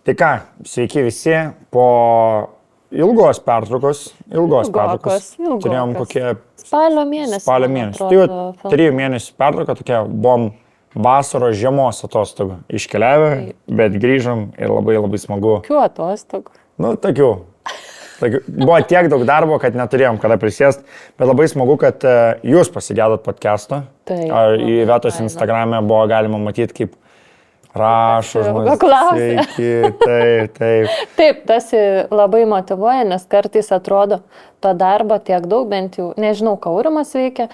Tai ką, sveiki visi, po ilgos pertraukos, turėjom kokie... Spalio mėnesį. Tai jau 3 mėnesių pertrauka, tokia buvom vasaros žiemos atostogų iškeliavę, bet grįžom ir labai labai smagu. Kokių atostogų? Nu, tokių. Buvo tiek daug darbo, kad neturėjom kada prisėst, bet labai smagu, kad jūs pasigėdot podcast'o. Į Vetos Instagram'e buvo galima matyti, kaip rašo žmonės. Taip. Taip, tas labai motyvuoja, nes kartais atrodo to darbo tiek daug, bent jau, nežinau, ką Aurimas veikia,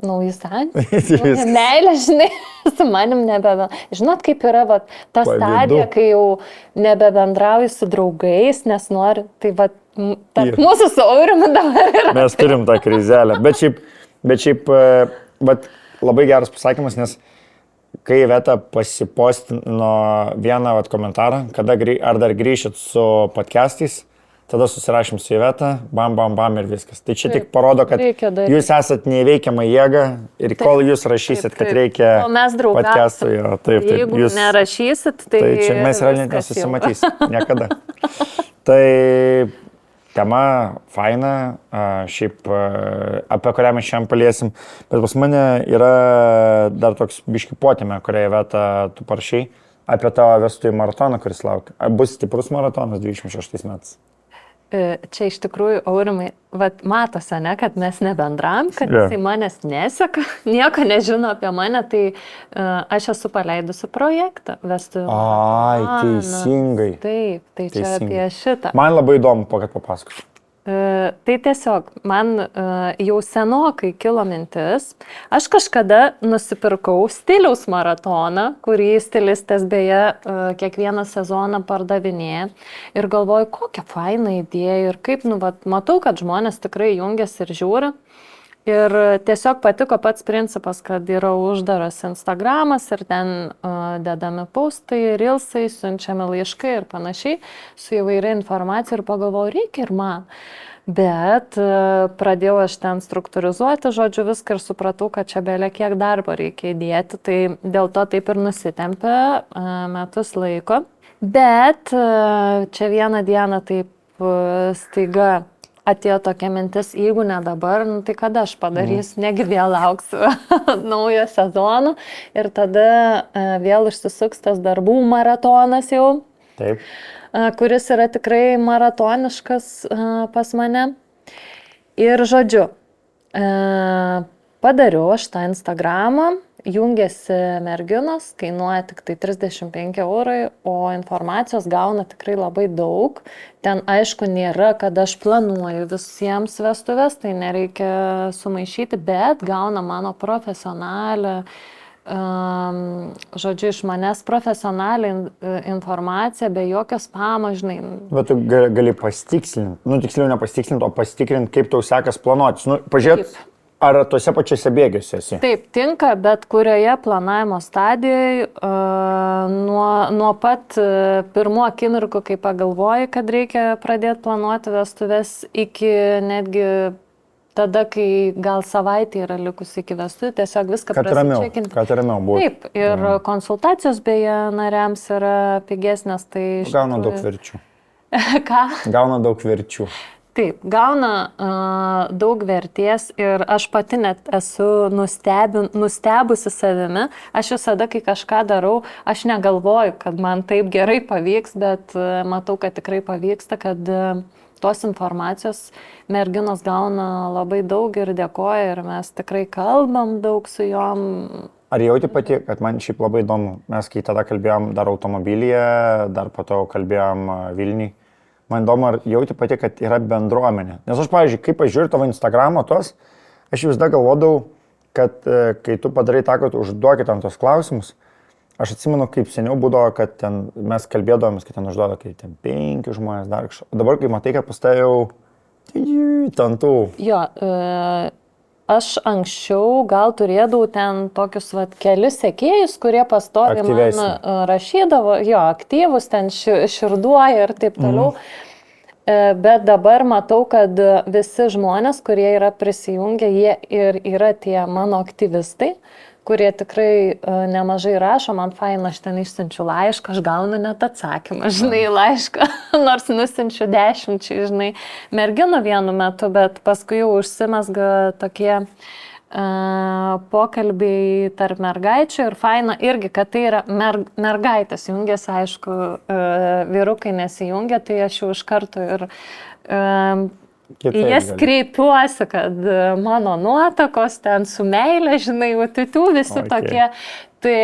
nauji santykiai, meilė, žinai, su manim nebebendravauju. Žinot, kaip yra ta stadija, kai jau nebebendrauju su draugais, nes nori, tai tarp mūsų su Aurimu dabar yra. Mes turim tą krizelę, bet šiaip labai geras pasakymas, nes kai Veta pasipostino vieną komentarą, ar dar grįšit su podcastais, tada susirašym su Iveta, bam ir viskas. Tai čia tik parodo, kad jūs esat neįveikiama jėga ir kol jūs rašysit, kad reikia podcast'ui. Jeigu nerašysit, tai čia mes realiai nesusimatysim. Niekada. Tai tema faina, šiaip apie kurią mes šiandien paliesim, bet pas mane yra dar toks biški potėmė, kurią Iveta tu parašei apie tavo vestuvių maratoną, kuris laukia. Bus stiprus maratonas 26 metais. Čia iš tikrųjų, Aurimai, matosi, ne, kad mes nebendram, kad jisai manęs neseka, nieko nežino apie mane, tai aš esu paleidusi projektą vestuvių. Teisingai. Taip, tai čia apie šitą. Man labai įdomu, kad papasakočiau. Tai tiesiog, man jau senokai kilo mintis, aš kažkada nusipirkau stiliaus maratoną, kurį stilistės beje kiekvieną sezoną pardavinėja ir galvoju, kokia faina idėja ir kaip, matau, kad žmonės tikrai jungiasi ir žiūri. Ir tiesiog patiko pats principas, kad yra uždaras Instagramas ir ten dedami postai, reelsai, siunčiami laiškai ir panašiai, su įvairia informacija ir pagalvojau, reikia ir man. Bet pradėjau aš ten struktūrizuoti, žodžiu, viską ir supratau, kad čia belė kiek darbo reikia įdėti, tai dėl to taip ir nusitempė metus laiko. Bet čia vieną dieną taip staiga atėjo tokia mintis, jeigu ne dabar, tai kada aš padarysiu, negi vėl lauksiu naujo sezono ir tada vėl išsisuks tas darbų maratonas jau, taip. Kuris yra tikrai maratoniškas pas mane. Ir žodžiu, padariau aš tą Instagramą, jungiasi merginos, kainuoja tik tai 35 €, o informacijos gauna tikrai labai daug. Ten aišku nėra, kad aš planuoju visiems vestuves, tai nereikia sumaišyti, bet gauna mano profesionalią, žodžiu, iš manęs profesionalią informaciją, be jokios pamažnai. Bet tu gali pasitikslinti, tiksliau ne pasitikslinti, o pasitikrinti, kaip tau sekas planuotis. Pažiūrėt. Ar tuose pačiuose bėgiuose esi? Taip, tinka, bet kurioje planavimo stadijoje, nuo pat pirmų akimirkų, kai pagalvoji, kad reikia pradėti planuoti vestuves, iki netgi tada, kai gal savaitė yra likusi iki vestuvių, tiesiog viską prasičekinti. Kad ramiau būtų. Taip, ir konsultacijos beje nariams yra pigesnės. Tai gauna daug verčių. Ką? Gauna daug verčių. Taip, gauna daug vertės ir aš pati net esu nustebusi savimi. Aš visada, kai kažką darau, aš negalvoju, kad man taip gerai pavyks, bet matau, kad tikrai pavyksta, kad tos informacijos merginos gauna labai daug ir dėkoja ir mes tikrai kalbam daug su jom. Ar jauti pati, kad man šiaip labai įdomu, mes kai tada kalbėjom dar automobilyje, dar po to kalbėjom Vilniui. Man įdomu, ar jauti pati, kad yra bendruomenė. Nes aš, pavyzdžiui, kaip aš žiūriu tavo Instagramo tos, aš visada galvodavau, kad kai tu padarai tą, kad užduokit ant tos klausimus, aš atsimenu, kaip seniau būdavo, kad ten mes kalbėdavomės, kad ten užduoda, kai ten 5 žmonės dar kažką. O dabar, kai matai, kad pastai jau ten tų. Jo, aš anksčiau gal turėdavau ten tokius kelis sekėjus, kurie pastoviai man rašydavo, aktyvus, ten širduoja ir taip toliau. Bet dabar matau, kad visi žmonės, kurie yra prisijungę, jie ir yra tie mano aktyvistai, kurie tikrai nemažai rašo, man faina, aš ten išsiunčiu laišką, aš gaunu net atsakymą, žinai, laišką, nors nusiunčiu 10, žinai, merginų vienu metu, bet paskui jau užsimesga tokie pokalbiai tarp mergaičių ir faina irgi, kad tai yra mergaitės jungiasi, aišku, vyrukai nesijungia, tai aš jau iš karto ir jas kreipiuosi, kad mano nuotakos ten su meilė, žinai, utitų visi tokie, tai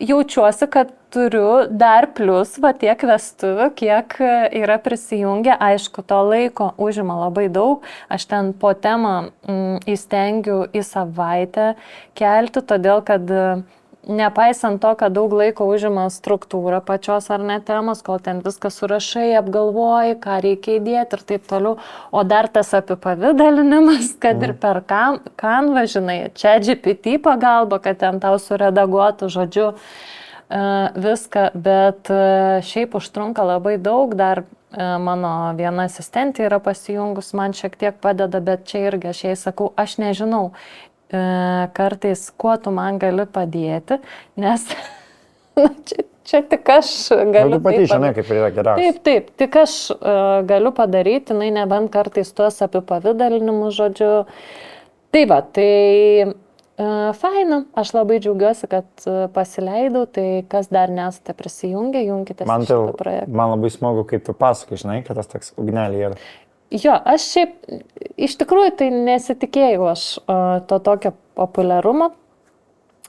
jaučiuosi, kad turiu dar plus, va tiek vestuvių, kiek yra prisijungę, aišku, to laiko užima labai daug, aš ten po temą įstengiu į savaitę kelti, todėl kad nepaisant to, kad daug laiko užima struktūra pačios ar ne temos, kol ten viską surašai, apgalvoji, ką reikia įdėti ir taip toliau, o dar tas apipavidalinimas, kad ir per Canva, žinai, ChatGPT pagalba, kad ten tau suredaguotų žodžiu viską, bet šiaip užtrunka labai daug, dar mano viena asistentė yra pasijungus, man šiek tiek padeda, bet čia irgi aš jai sakau, aš nežinau kartais, kuo tu man gali padėti, nes čia tik aš galiu. Tu pati žinai, kaip yra geriausia. Taip, tik aš galiu padaryti, nebent kartais tuos apipavidalinimus žodžiu. Tai va, tai faina, aš labai džiaugiuosi, kad pasileidau, tai kas dar nesate prisijungę, junkitės į šitą projektą. Man labai smagu, kaip tu pasakai, žinai, kad tas toks ugnelį yra. Jo, aš šiaip, iš tikrųjų tai nesitikėjau aš to tokio populiarumo,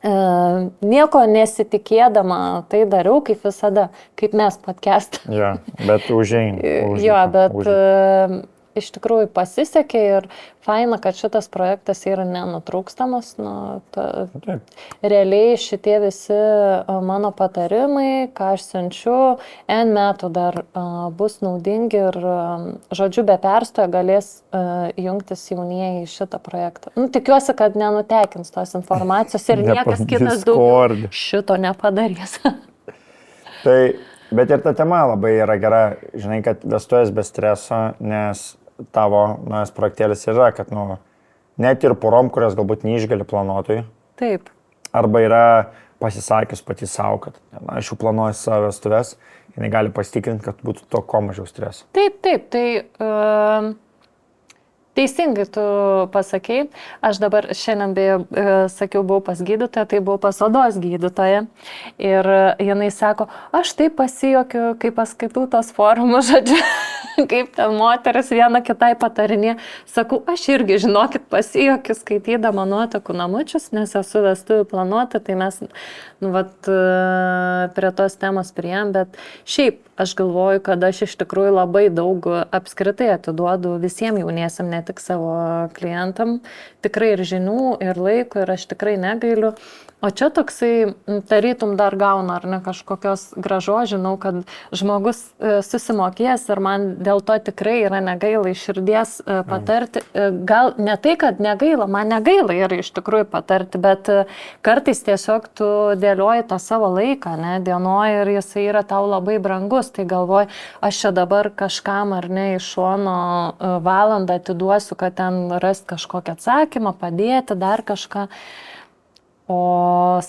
nieko nesitikėdama tai dariau, kaip visada, kaip mes podcast'ą. Jo, bet užėjai. Jo, bet iš tikrųjų pasisekė ir faina, kad šitas projektas yra nenutrūkstamas. Realiai šitie visi mano patarimai, ką aš siunčiu, N metų dar bus naudingi ir, žodžiu, be perstojo galės jungtis jaunieji į šitą projektą. Tikiuosi, kad nenutekins tos informacijos ir niekas kitas daugiau šito nepadarys. Tai, bet ir ta tema labai yra gera, žinai, kad vestuvės be streso, nes tavo naujas projektėlis yra, kad net ir porom, kurios galbūt neišgali planuotojų. Taip. Arba yra pasisakius patys savo, kad aš jau planuoju savo vestuvės, jinai gali pasitikrinti, kad būtų to ko mažiau streso. Taip, tai teisingai tu pasakei. Aš dabar šiandien beje, sakiau, buvau pas gydytoją, tai buvau pas odos gydytoją. Ir jinai sako, aš taip pasijuokiu, kai paskaitau tos forumus, žodžiu, kaip ten moteris viena kitai patarinė. Sakau, aš irgi, žinokit, pasijuokiu skaitydama nuotakų namučius, nes esu vestuvių planuota, tai mes prie tos temos priėjom, bet šiaip aš galvoju, kad aš iš tikrųjų labai daug apskritai atiduodu visiems jauniesiam, ne tik savo klientam, tikrai ir žinių, ir laiko, ir aš tikrai negailiu. O čia toksai tarytum dar gauna, ar ne, kažkokios gražos, žinau, kad žmogus susimokės ir man dėl to tikrai yra negaila iš širdies patarti. Gal ne tai, kad negaila, man negaila yra iš tikrųjų patarti, bet kartais tiesiog tu dėlioji tą savo laiką, ne, dienoji ir jisai yra tau labai brangus, tai galvoji, aš čia dabar kažkam ar ne iš šono valandą atiduosiu, kad ten rast kažkokią atsakymą, padėti, dar kažką. O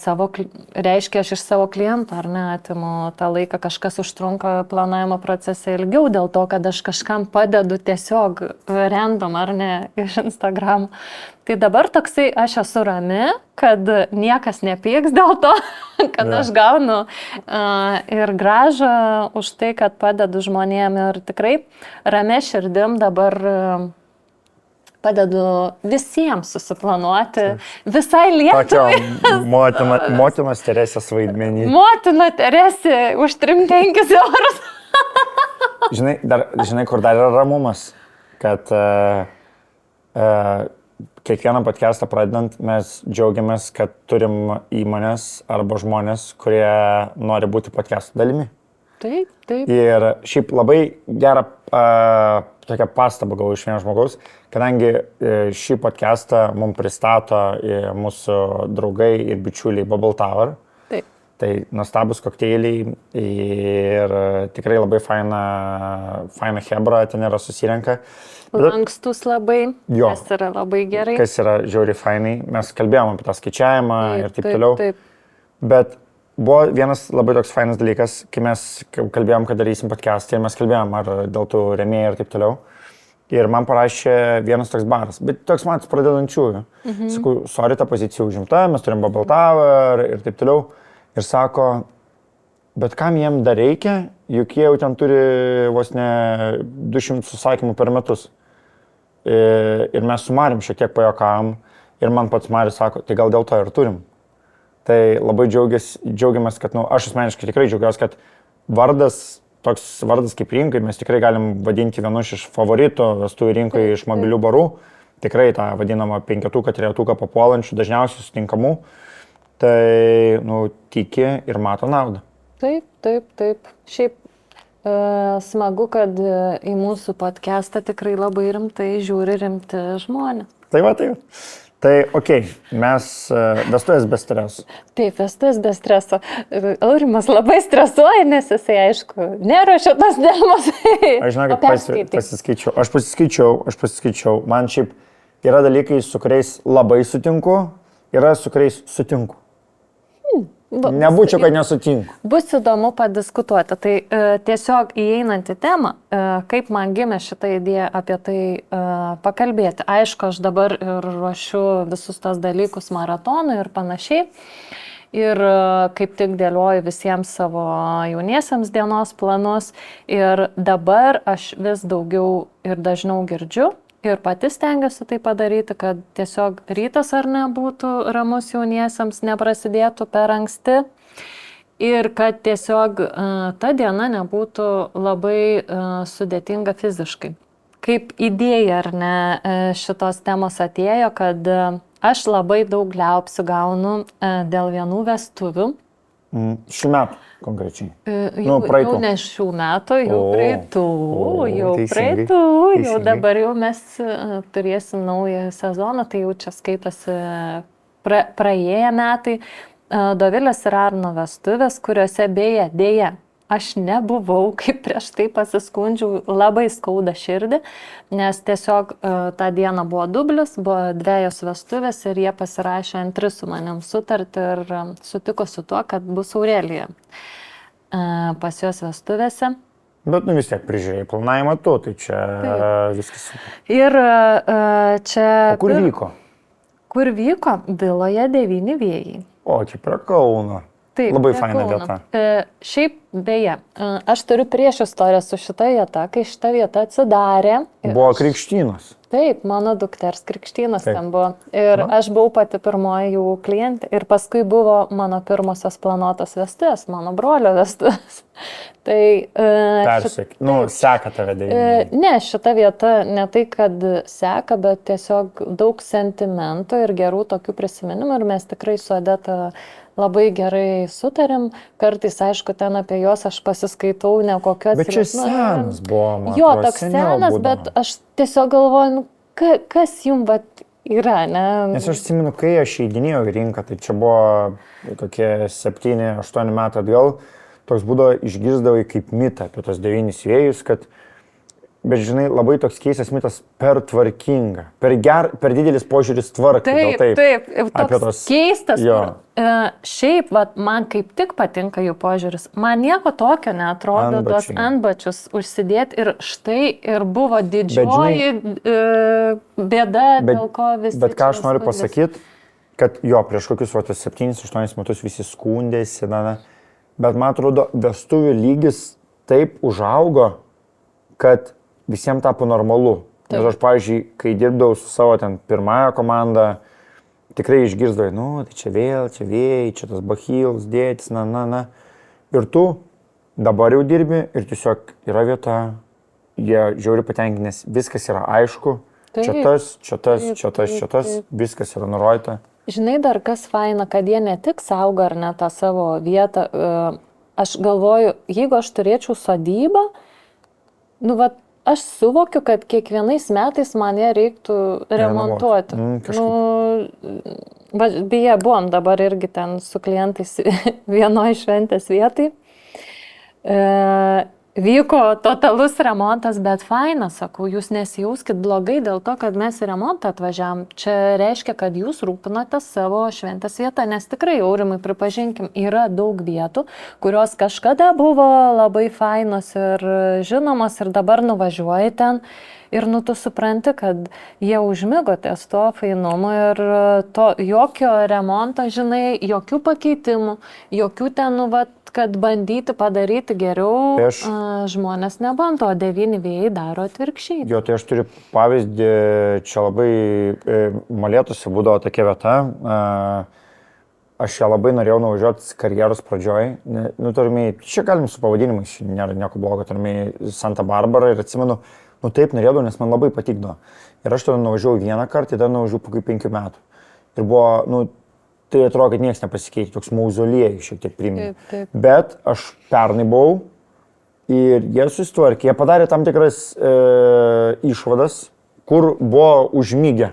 reiškia, aš iš savo kliento, ar ne, atimu tą laiką, kažkas užtrunka planavimo procese ilgiau dėl to, kad aš kažkam padedu tiesiog random, ar ne, iš Instagram. Tai dabar toksai aš esu rami, kad niekas nepyks dėl to, kad aš gaunu ir gražą už tai, kad padedu žmonėm ir tikrai ramia širdim dabar padedu visiems susiplanuoti, visai Lietuvai. Tokio motinos Teresės vaidmenį. Motina Teresė už 3-5 eurus. Žinai, kur dar yra ramumas, kad kiekvieną podcastą pradedant mes džiaugiamės, kad turim įmonės arba žmonės, kurie nori būti podcastų dalimi. Taip. Ir šiaip labai gerą tokią pastabą gavau iš vieno žmogaus, kadangi šį podcastą mums pristato mūsų draugai ir bičiuliai Bubble Tower. Taip. Tai nuostabus kokteiliai ir tikrai labai faina hebra ten yra susirenka. Lankstus labai, Jo. kas yra labai gerai. Kas yra žiauriai fainai. Mes kalbėjom apie tą skaičiavimą ir taip toliau. Taip. Bet buvo vienas labai toks fainas dalykas, kai mes kalbėjom, kad darysim podcastą ir mes kalbėjom ar dėl tų rėmėjų ir taip toliau. Ir man parašė vienas toks baras, bet toks man pradedančiųjų. Sakau, sorry, ta pozicija užimta, mes turim Bubble Tower ir taip toliau. Ir sako, bet kam jiem dar reikia, juk jie jau ten turi vos ne 200 užsakymų per metus. Ir mes su Marium šiek tiek pajokavom ir man pats Marius sako, tai gal dėl to ir turim. Tai labai džiaugiamės, kad, aš asmeniškai tikrai džiaugiuosi, kad toks vardas kaip rinkai, mes tikrai galim vadinti vienu iš favoritų vestuvių rinkai iš mobilių barų. Tikrai tą vadinamą 5-3 papuolančių, dažniausiai sutinkamų. Tai, tiki ir mato naudą. Taip. Šiaip smagu, kad į mūsų podcastą tikrai labai rimtai žiūri rimti žmonės. Tai va. Tai, mes vestuvės be streso. Taip, vestuvės be streso. Aurimas labai stresuoja, nes jisai, aišku, neruošia tos demos. Aš žinau, kad pasiskaičiau. Man šiaip yra dalykai, su kuriais labai sutinku, yra su kuriais sutinku. Nebūčiau, kad nesutinku. Bus įdomu padiskutuoti. Tai tiesiog įeinant į temą, kaip man gimė šitą idėją apie tai pakalbėti. Aišku, aš dabar ir ruošiu visus tos dalykus maratonui ir panašiai. Ir kaip tik dėlioju visiems savo jauniesiams dienos planus. Ir dabar aš vis daugiau ir dažniau girdžiu. Ir pati stengiuosi tai padaryti, kad tiesiog rytas ar ne būtų ramus jauniesiams, neprasidėtų per anksti. Ir kad tiesiog ta diena nebūtų labai sudėtinga fiziškai. Kaip idėja ar ne šitos temos atėjo, kad aš labai daug liaupsių gaunu dėl vienų vestuvių. Šių metų konkrečiai. Jau ne šių metų, jau praeitų. Jau dabar jau mes turėsim naują sezoną, tai jau čia skaitosi praėję metai. Dovilės ir Arno vestuvės, kuriuose dėja aš nebuvau, kaip prieš tai pasiskundžiau, labai skauda širdį, nes tiesiog tą dieną buvo dublis, buvo 2 vestuvės ir jie pasirašė antri su manim sutartį ir sutiko su tuo, kad bus Aurelija pas jos vestuvėse. Bet vis tiek prižiūrėjai planavimą tu, tai čia viskas. Ir čia... O kur vyko? Kur vyko? Viloje 9 vėjai. O, čia prie Kauno. Taip, labai faina vieta. Šiaip, beje, aš turiu prieš istoriją su šita vieta, kai šita vieta atsidarė. Buvo krikštynos. Taip, mano dukters krikštynos ten buvo. Ir aš buvau pati pirmoji jų klientė. Ir paskui buvo mano pirmosios planuotos vestuvės, mano brolio vestuvės. Tai... seka tave dėjimu. Ne, šita vieta ne tai, kad seka, bet tiesiog daug sentimentų ir gerų tokių prisiminimų. Ir mes tikrai su Odeta labai gerai sutarėm. Kartais, aišku, ten apie juos aš pasiskaitau ne kokio atsiprašau. Bet čia senas buvo, jo, toks senas, bet aš tiesiog galvoju, kas jums yra, ne? Nes aš atsimenu, kai aš įeidinėjau į rinką, tai čia buvo kokie 7-8 metų atgal, toks būdavo išgirsdavai kaip mitą apie tos 9 vėjus, kad, bet žinai, labai toks keistas mitas per tvarkinga, per didelis požiūris tvarkai. Taip, toks keistas. Šiaip, man kaip tik patinka jų požiūris. Man nieko tokio neatrodo tos antbačius užsidėti ir štai ir buvo didžioji bėda, dėl ko visi. Bet ką aš noriu pasakyti, kad prieš kokius 7-8 metus visi skundėsi, bet man atrodo, vestuvių lygis taip užaugo, kad visiems tapo normalu. Nes aš, pavyzdžiui, kai dirbdavau su savo ten pirmąją komandą, tikrai išgirsdavai, tai čia vėjai, čia tas bachils, dėtis, Ir tu dabar jau dirbi ir tiesiog yra vieta, jie žiauri patenkinęs, viskas yra aišku, čia tas, viskas yra nurodyta. Žinai, dar kas faina, kad jie ne tik saugo ar ne tą savo vietą. Aš galvoju, jeigu aš turėčiau sodybą, aš suvokiu, kad kiekvienais metais man ją reiktų remontuoti. Beje, buvom dabar irgi ten su klientais vienoj šventės vietai. Vyko totalus remontas, bet faina, sakau, jūs nesijauskit blogai dėl to, kad mes į remontą atvažiavam. Čia reiškia, kad jūs rūpinatės savo šventės vietą, nes tikrai, Aurimai, pripažinkim, yra daug vietų, kurios kažkada buvo labai fainos ir žinomos ir dabar nuvažiuoji ten. Ir tu supranti, kad jie užmigo ties to fainumu ir to jokio remonto, žinai, jokių pakeitimų, jokių ten, kad bandyti padaryti geriau, žmonės nebando, o 9 vėjai daro atvirkščiai. Jo, tai aš turiu pavyzdį, čia labai Molėtuose būdavo tokia vieta, aš ją labai norėjau nuvažiuoti karjeros pradžioj, čia galim su pavadinimais, nėra nieko blogo, turime Santa Barbara ir atsimenu, taip norėjau, nes man labai patikdavo. Ir aš tada nuvažiavau vieną kartą, tada nuvažiavau po 5 metų. Ir buvo, tai atrodo, kad niekas nepasikeitė, toks mauzoliejai šiek tiek priminė. Bet aš pernai buvau ir jie susitvarkė, jie padarė tam tikras išvadas, kur buvo užmygę.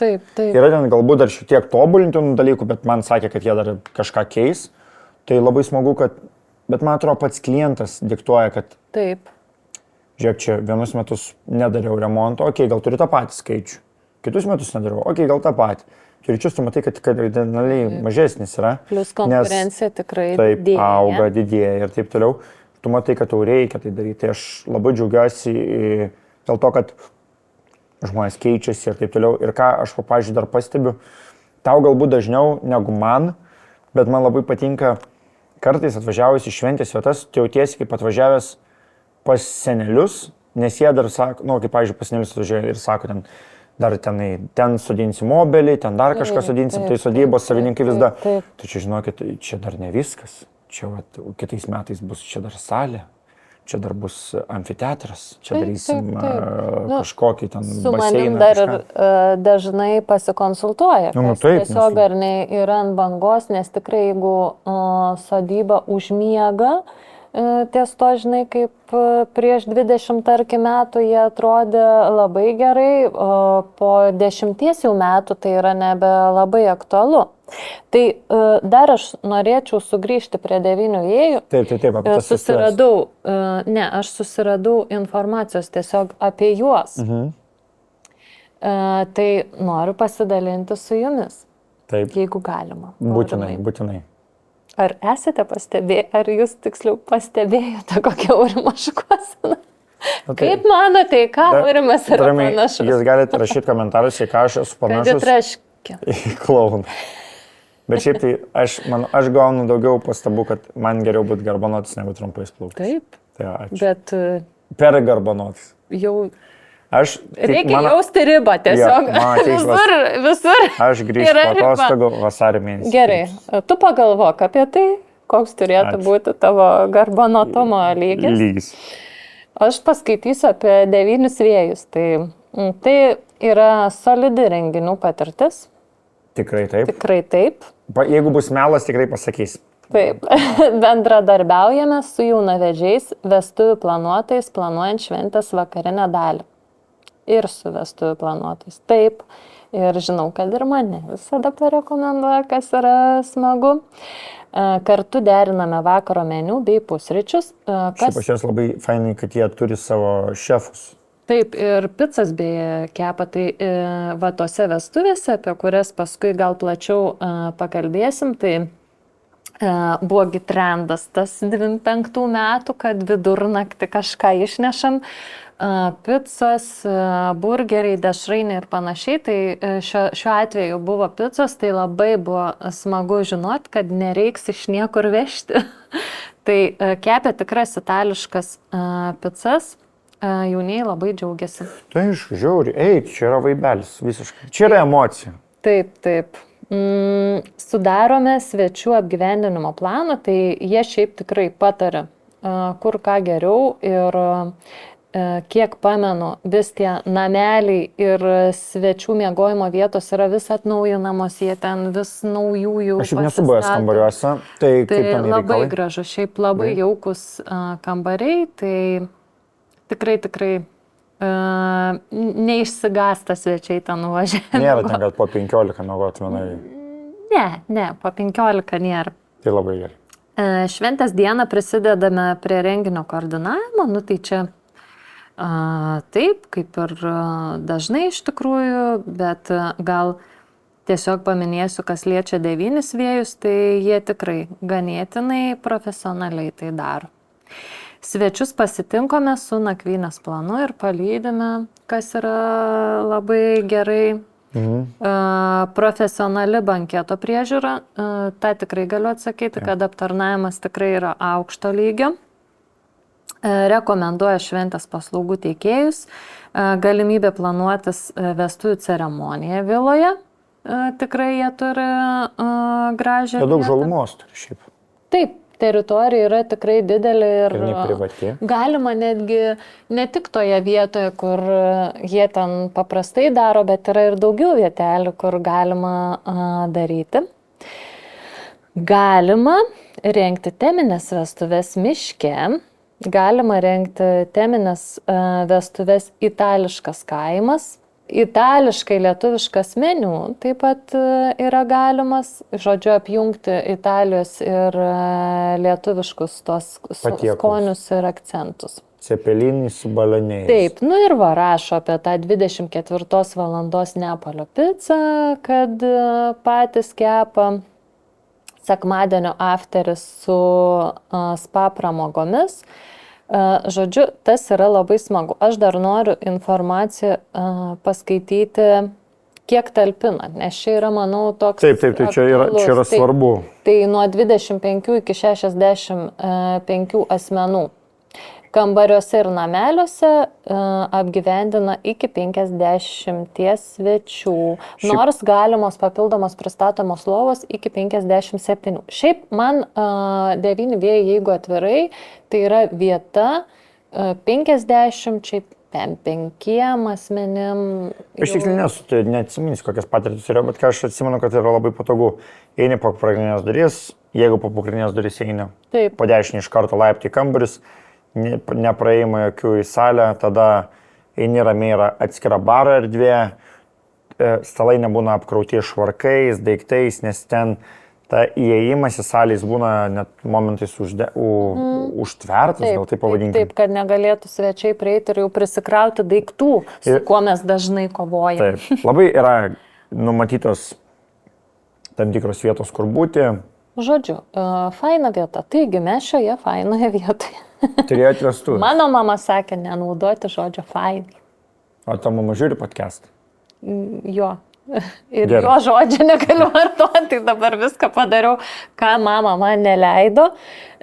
Taip. Yra ten galbūt dar šiek tiek tobulintinų dalykų, bet man sakė, kad jie dar kažką keis. Tai labai smagu, kad, bet man atrodo, pats klientas diktuoja, kad taip. Žiūrėk, čia vienus metus nedariau remonto, gal turi tą patį skaičių. Kitus metus nedariau, tą patį. Kirčius, tu matai, kad kardinaliai mažesnis yra. Plus konkurencija tikrai taip, didėja. Auga, didėja ir taip toliau. Tu matai, kad tau reikia tai daryti. Tai aš labai džiaugiuosi dėl to, kad žmonės keičiasi ir taip toliau. Ir ką aš, pavyzdžiui, dar pastebiu, tau galbūt dažniau negu man, bet man labai patinka kartais atvažiavus į šventės vietas, tu jautiesi kaip atvažiavęs pas senelius, nes jie dar sako, kaip, pavyzdžiui, pas senelius atvažiuoja ir sako ten sodinsim obelį, ten dar kažką sodinsim, tai sodybos savininkai vis dar. Tai čia žinokit, čia dar ne viskas. Čia kitais metais bus čia dar salė, čia dar bus amfiteatras, čia darysim kažkokį ten baseiną. Su manim dar ir dažnai pasikonsultuoja, kas tiesiog ar ne yra ant bangos, nes tikrai jeigu sodyba užmiega, ties to, žinai, kaip prieš 20 metų jie atrodė labai gerai, o po 10 jau metų tai yra nebe labai aktualu. Tai dar aš norėčiau sugrįžti prie 9 vėjų. Taip, apie tas aš susiradau informacijos tiesiog apie juos. Tai noriu pasidalinti su jumis, jeigu galima. Būtinai. Ar esate pastebėję, ar jūs tiksliau pastebėjote kokią Aurimo šukuoseną? Kaip manote, į ką Aurimas yra panašus? Jūs galite rašyti komentaruose, į ką aš esu panašus. Į klauną. Bet šiaip tai aš gaunu daugiau pastabų, kad man geriau būti garbanotis negu trumpais plaukais. Taip. Tai ačiū. Bet per garbanotis. Jau... Reikia jausti ribą tiesiog. Visur. Aš grįžtu po atostogų vasario mėnesį. Gerai, tu pagalvok apie tai, koks turėtų būti tavo garbanotumo lygis. Aš paskaitysiu apie 9 vėjus. Tai yra solidi renginių patirtis. Tikrai taip. Jeigu bus melas, tikrai pasakys. Taip. Bendradarbiaujame su jaunavedžiais, vestuvių planuotojais, planuojant šventės vakarinę dalį. Ir su vestuvių planuotojais. Taip. Ir žinau, kad ir mane visada parekomenduoja, kas yra smagu. Kartu deriname vakaro meniu bei pusryčius. Šiaip aš jas labai fainai, kad jie turi savo šefus. Taip, ir pizzas beje kepa, tai va tose vestuvėse, apie kurias paskui gal plačiau pakalbėsim, tai buvogi trendas tas 25 metų, kad vidurnaktį kažką išnešam. Pizzos, burgeriai, dešrainiai ir panašiai, tai šiuo atveju buvo pizzos, tai labai buvo smagu žinoti, kad nereiks iš niekur vežti. Tai kepė tikras itališkas pizzas, jaunieji labai džiaugiasi. Tai žiauri, čia yra vaibelis visiškai, čia yra emocija. Taip. Sudarome svečių apgyvendinimo planą, tai jie šiaip tikrai patarė, kur ką geriau ir kiek pamenu, vis tie nameliai ir svečių miegojimo vietos yra vis atnaujinamos, jie ten vis naujųjų pasistato. Aš jau nesu buvęs kambariuose, tai kaip ten reikalai? Labai gražu, šiaip labai jaukus kambariai, tai tikrai neišsigąsta svečiai ten nuvažiavę. Nėra ten, kad po 15 miegot vienai. Ne, po 15 nėra. Tai labai gerai. Šventės dieną prisidedame prie renginio koordinavimo, nu tai čia taip, kaip ir dažnai iš tikrųjų, bet gal tiesiog paminėsiu, kas liečia 9 vėjus, tai jie tikrai ganėtinai profesionaliai tai daro. Svečius pasitinkome su nakvynės planu ir palydime, kas yra labai gerai. Profesionali banketo priežiūra, tą tikrai galiu atsakyti, kad aptarnavimas tikrai yra aukšto lygio. Rekomenduoja šventės paslaugų teikėjus, galimybė planuotis vestuvių ceremoniją viloje, tikrai jie turi gražią. Jie daug žalumos turi šiaip. Taip. Teritorija yra tikrai didelė ir neprivati. Galima netgi ne tik toje vietoje, kur jie ten paprastai daro, bet yra ir daugiau vietelių, kur galima daryti. Galima rengti teminės vestuvės miške, galima rengti teminės vestuvės itališkas kaimas. Itališkai lietuviškas meniu taip pat yra galimas, žodžiu, apjungti Italijos ir lietuviškus tos skonius ir akcentus. Cepelinai su balionėjais. Taip, nu ir va rašo apie tą 24 valandos Neapolio picą, kad patys kepa. Sekmadienio afteris su spa pramogomis. Žodžiu, tas yra labai smagu. Aš dar noriu informaciją paskaityti, kiek talpina, nes čia yra, manau, toks... Taip, tai čia yra svarbu. Tai nuo 25 iki 65 asmenų. Kambariuose ir nameliuose apgyvendina iki 50 svečių, nors galimos papildomos pristatomos lovos iki 57. Šiaip man 9 vėjai, jeigu atvirai, tai yra vieta 50, 5 asmenim. Aš tiksliai neatsiminsiu, kokias patirtis yra, bet ką aš atsimenu, kad yra labai patogu. Eini po pagrindinės durys, jeigu po pagrindinės durys eini, po 10 iš karto laiptai kambaris, nepraeima jokių į salę, tada eini ramiai, yra atskira baro erdvė, stalai nebūna apkrauti švarkais, daiktais, nes ten ta įėjimas į salę būna net momentais užtvertas, gal taip pavadinkime. Taip, kad negalėtų svečiai prieiti ir jau prisikrauti daiktų, su kuo mes dažnai kovojame. Taip, labai yra numatytos tam tikros vietos, kur būti. Žodžiu, faina vieta. Taigi mes šioje fainoje vietoje. Turėjote vestuvės? Mano mama sakė, nenaudoti žodžio fainai. O ta mama žiūri podcastą? Jo. Ir gerai. Jo žodžio negaliu vartoti, tai dabar viską padariau, ką mama man neleido.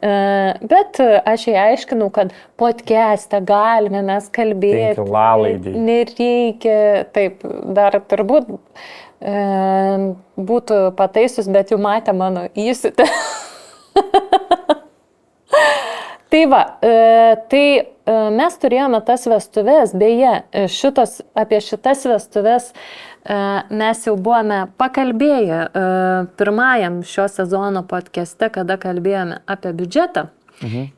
Bet aš jai aiškinau, kad podcast'e galime mes kalbėti. Tinklalaidai. Nereikia, taip, dar turbūt būtų pataisus, bet jau matė mano įsiutę. Tai va, mes turėjome tas vestuvės, beje, apie šitas vestuvės mes jau buvome pakalbėję pirmajam šio sezono podcast'e, kada kalbėjome apie biudžetą.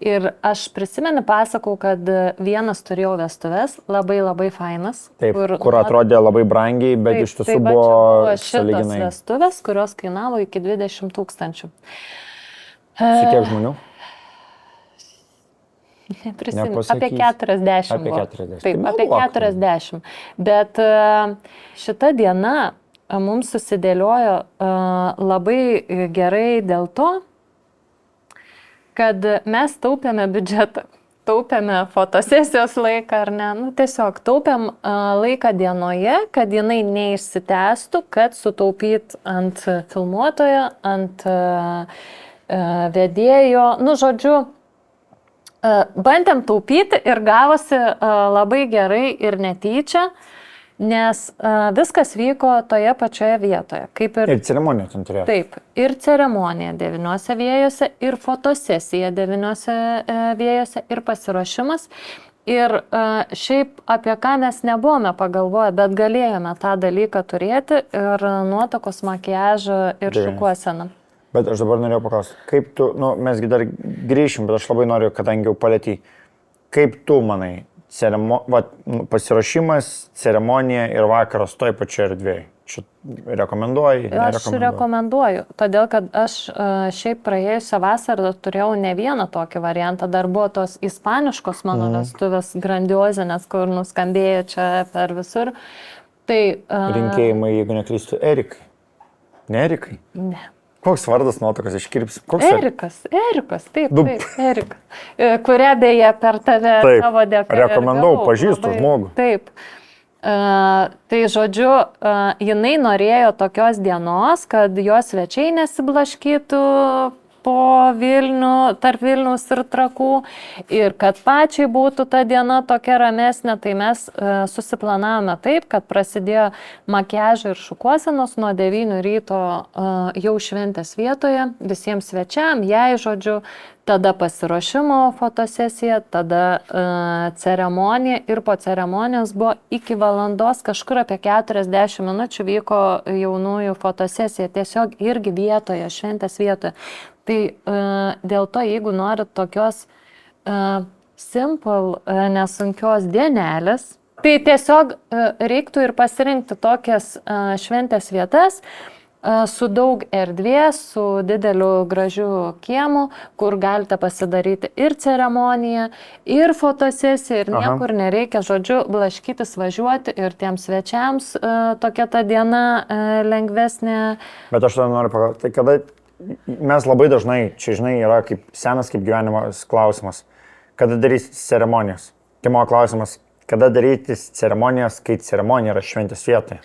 Ir aš prisimenu, pasakau, kad vienas turėjau vestuvės, labai fainas. Taip, kur atrodė labai brangiai, bet iš tiesų buvo šitos vestuvės, kurios kainavo iki 20 000. Su kiek žmonių? Neprisimenu, apie 40 buvo. Taip, apie 40. Bet šita diena mums susidėliojo labai gerai dėl to, kad mes taupėme biudžetą, taupėme fotosesijos laiką ar ne, tiesiog taupėm laiką dienoje, kad jinai neišsitęstų, kad sutaupyt ant filmuotojo, ant vedėjo, žodžiu, bandėm taupyti ir gavosi labai gerai ir netyčia, nes viskas vyko toje pačioje vietoje. Ir ceremonija ten turėjo. Taip, ir ceremonija 9 vėjuose, ir fotosesija 9 vėjuose, ir pasiruošimas. Ir šiaip apie ką mes nebuvome pagalvoję, bet galėjome tą dalyką turėti ir nuotakos, makiažą ir šukuoseną. Bet aš dabar norėjau paklausti, kaip tu, mesgi dar grįšim, bet aš labai noriu, kadangi jau palėtį, kaip tu manai, pasiruošimas, ceremonija ir vakaras toj pačioj erdvėje. Čia rekomenduoji? Aš rekomenduoju, todėl kad aš šiaip praėjusią vasarą turėjau ne vieną tokį variantą, dar buvo tos ispaniškos mano vestuvės grandiozinės, kur nuskambėjo čia per visur. Tai, rinkėjimai, jeigu neklystu, Erikai. Ne Erikai? Ne. Koks vardas nuotokas iškirps? Erikas, taip, Erikas. Kurią beje per tave tavo dėka. Rekomendavau, pažįstu žmogų. Taip. Tai žodžiu, jinai norėjo tokios dienos, kad jos svečiai nesiblaškytų po Vilnių, tarp Vilniaus ir Trakų ir kad pačiai būtų ta diena tokia ramesnė, tai mes susiplanavome taip, kad prasidėjo makiažai ir šukuosenos nuo 9 ryto jau šventės vietoje, visiems svečiam, jai žodžiu, tada pasiruošimo fotosesija, tada ceremonija ir po ceremonijos buvo iki valandos, kažkur apie 40 minučių vyko jaunųjų fotosesija, tiesiog irgi vietoje, šventės vietoje. Tai dėl to, jeigu norit tokios simple, nesunkios dienelės, tai tiesiog reiktų ir pasirinkti tokias šventės vietas, su daug erdvės, su dideliu gražiu kiemu, kur galite pasidaryti ir ceremoniją, ir fotosesiją, ir niekur nereikia, žodžiu, blaškytis, važiuoti ir tiems svečiams tokia ta diena lengvesnė. Bet aš noriu pagalvoti, tai kada mes labai dažnai, čia žinai, yra kaip senas kaip gyvenimas klausimas, kada darys ceremonijas. Tai mano klausimas, kada daryti ceremonijas, kai ceremonija yra šventės vietoje?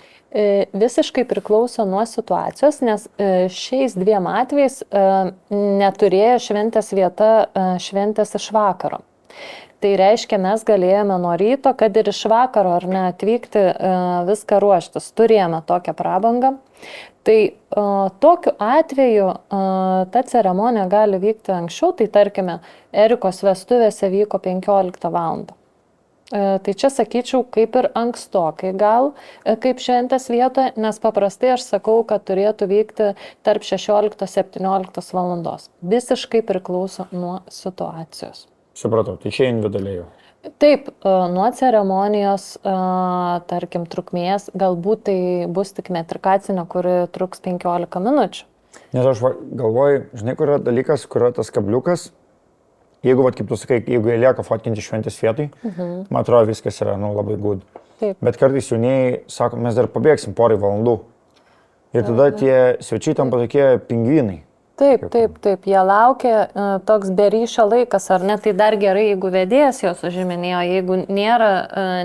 Visiškai priklauso nuo situacijos, nes šiais 2 atvejais neturėjo šventės vieta šventės iš vakaro. Tai reiškia, mes galėjome nuo ryto, kad ir iš vakaro ar ne atvykti viską ruoštis. Turėjome tokią prabangą. Tai tokiu atveju ta ceremonija gali vykti anksčiau, tai tarkime, Erikos vestuvėse vyko 15 val. Tai čia sakyčiau kaip ir ankstokai gal, kaip šventės vietoje, nes paprastai aš sakau, kad turėtų vykti tarp 16-17 valandos. Visiškai priklauso nuo situacijos. Supratau, tai čia individualiai jau. Taip, nuo ceremonijos, tarkim, trukmės, galbūt tai bus tik metrikacinė, kuri truks 15 minučių. Nes aš galvoju, žinai, kur yra dalykas, kur yra tas kabliukas. Jeigu, kaip tu sakai, jeigu jie lieka fotkinti šventės vietoj, man atrodo, viskas yra labai good. Taip. Bet kartais jaunieji sako, mes dar pabėgsim porai valandų. Ir tada tie svečiai tampa tokie pingvinai. Taip, jie laukia toks be ryšio laikas, ar ne, tai dar gerai, jeigu vedėjas jos užiminėjo, jeigu nėra